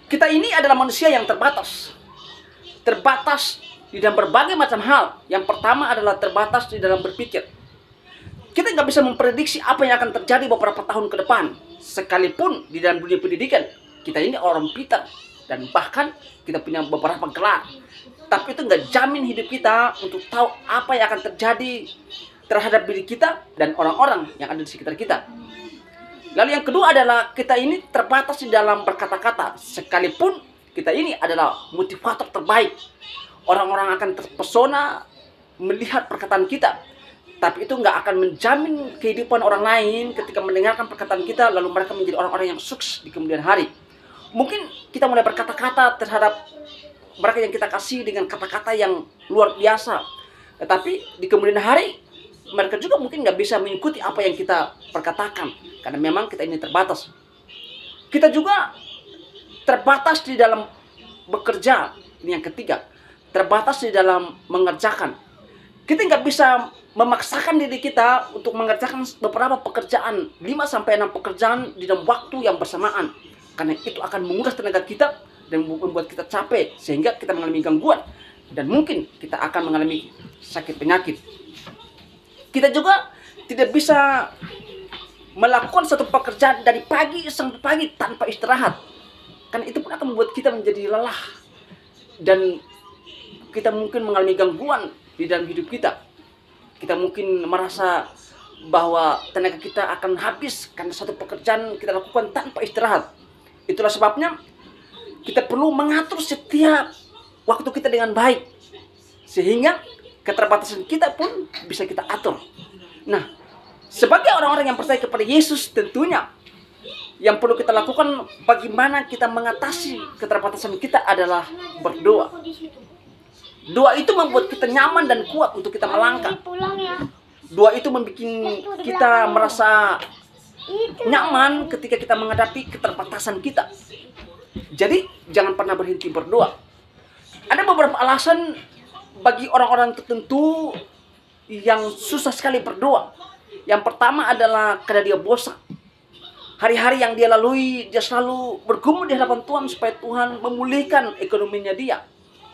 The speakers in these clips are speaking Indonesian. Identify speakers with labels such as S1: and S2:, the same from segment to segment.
S1: Kita ini adalah manusia yang terbatas. Terbatas di dalam berbagai macam hal. Yang pertama adalah terbatas di dalam berpikir. Kita nggak bisa memprediksi apa yang akan terjadi beberapa tahun ke depan. Sekalipun di dalam dunia pendidikan, kita ini orang pintar. Dan bahkan kita punya beberapa gelar. Tapi itu nggak jamin hidup kita untuk tahu apa yang akan terjadi terhadap diri kita dan orang-orang yang ada di sekitar kita. Lalu yang kedua adalah kita ini terbatas di dalam berkata-kata. Sekalipun kita ini adalah motivator terbaik. Orang-orang akan terpesona melihat perkataan kita. Tapi itu nggak akan menjamin kehidupan orang lain ketika mendengarkan perkataan kita. Lalu mereka menjadi orang-orang yang sukses di kemudian hari. Mungkin kita mulai berkata-kata terhadap mereka yang kita kasih dengan kata-kata yang luar biasa. Tetapi di kemudian hari mereka juga mungkin nggak bisa mengikuti apa yang kita perkatakan. Karena memang kita ini terbatas. Kita juga terbatas di dalam bekerja. Ini yang ketiga. Terbatas di dalam mengerjakan. Kita nggak bisa memaksakan diri kita untuk mengerjakan beberapa pekerjaan. 5-6 pekerjaan di dalam waktu yang bersamaan. Karena itu akan menguras tenaga kita dan membuat kita capek. Sehingga kita mengalami gangguan. Dan mungkin kita akan mengalami sakit penyakit. Kita juga tidak bisa melakukan satu pekerjaan dari pagi sampai pagi tanpa istirahat. Karena itu pun akan membuat kita menjadi lelah. Dan kita mungkin mengalami gangguan di dalam hidup kita. Kita mungkin merasa bahwa tenaga kita akan habis karena satu pekerjaan kita lakukan tanpa istirahat. Itulah sebabnya kita perlu mengatur setiap waktu kita dengan baik. Sehingga keterbatasan kita pun bisa kita atur. Nah, sebagai orang-orang yang percaya kepada Yesus, tentunya yang perlu kita lakukan bagaimana kita mengatasi keterbatasan kita adalah berdoa. Doa itu membuat kita nyaman dan kuat untuk kita melangkah. Doa itu membuat kita merasa nyaman ketika kita menghadapi keterbatasan kita. Jadi, jangan pernah berhenti berdoa. Ada beberapa alasan bagi orang-orang tertentu yang susah sekali berdoa. Yang pertama adalah karena dia bosan. Hari-hari yang dia lalui, dia selalu bergumul di hadapan Tuhan supaya Tuhan memulihkan ekonominya dia.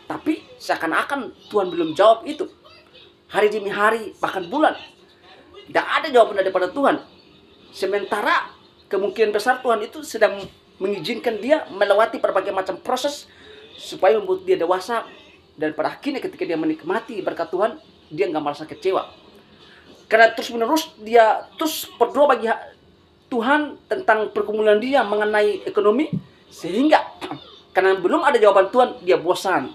S1: Tapi seakan-akan Tuhan belum jawab itu. Hari demi hari, bahkan bulan. Tidak ada jawaban daripada Tuhan. Sementara kemungkinan besar Tuhan itu sedang mengizinkan dia melewati berbagai macam proses supaya membuat dia dewasa. Dan pada akhirnya ketika dia menikmati berkat Tuhan, dia nggak merasa kecewa. Karena terus-menerus dia terus berdoa bagi Tuhan tentang pergumulan dia mengenai ekonomi. Sehingga karena belum ada jawaban Tuhan, dia bosan.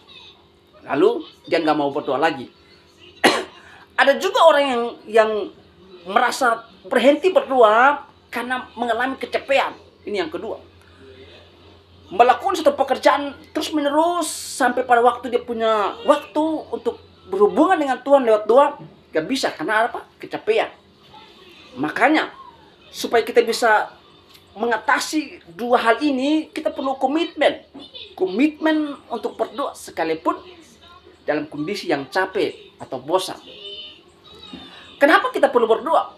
S1: Lalu dia nggak mau berdoa lagi. Ada juga orang yang merasa berhenti berdoa karena mengalami kecapean. Ini yang kedua. Melakukan satu pekerjaan terus-menerus sampai pada waktu dia punya waktu untuk berhubungan dengan Tuhan lewat doa, gak bisa. Karena apa? Kecapean. Makanya supaya kita bisa mengatasi dua hal ini, kita perlu komitmen. Komitmen untuk berdoa sekalipun dalam kondisi yang capek atau bosan. Kenapa kita perlu berdoa?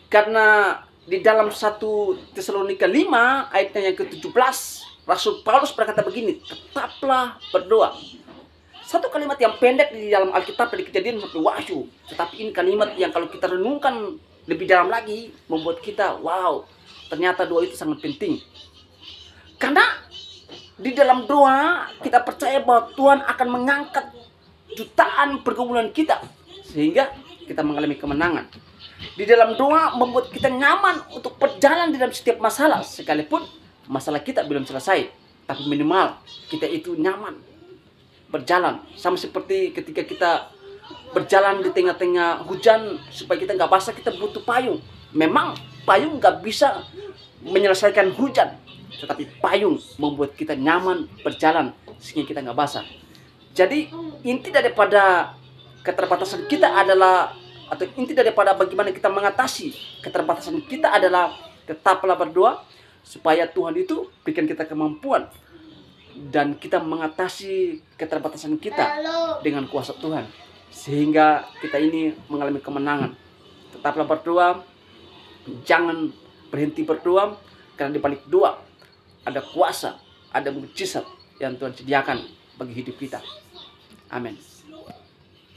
S1: Karena di dalam 1 Tesalonika 5 ayatnya yang ke-17, Rasul Paulus berkata begini, tetaplah berdoa. Satu kalimat yang pendek di dalam Alkitab dari Kejadian sampai Wahyu. Tetapi ini kalimat yang kalau kita renungkan lebih dalam lagi, membuat kita, wow, ternyata doa itu sangat penting. Karena di dalam doa, kita percaya bahwa Tuhan akan mengangkat jutaan pergumulan kita. Sehingga kita mengalami kemenangan. Di dalam doa membuat kita nyaman untuk berjalan di dalam setiap masalah. Sekalipun masalah kita belum selesai. Tapi minimal kita itu nyaman berjalan. Sama seperti ketika kita berjalan di tengah-tengah hujan, supaya kita nggak basah, kita butuh payung. Memang payung nggak bisa menyelesaikan hujan, tetapi payung membuat kita nyaman berjalan sehingga kita nggak basah. Jadi inti daripada keterbatasan kita adalah, atau inti daripada bagaimana kita mengatasi keterbatasan kita adalah tetaplah berdoa supaya Tuhan itu berikan kita kemampuan dan kita mengatasi keterbatasan kita dengan kuasa Tuhan sehingga kita ini mengalami kemenangan. Tetaplah berdoa, jangan berhenti berdoa, karena di balik doa ada kuasa, ada mujizat yang Tuhan sediakan bagi hidup kita. Amin.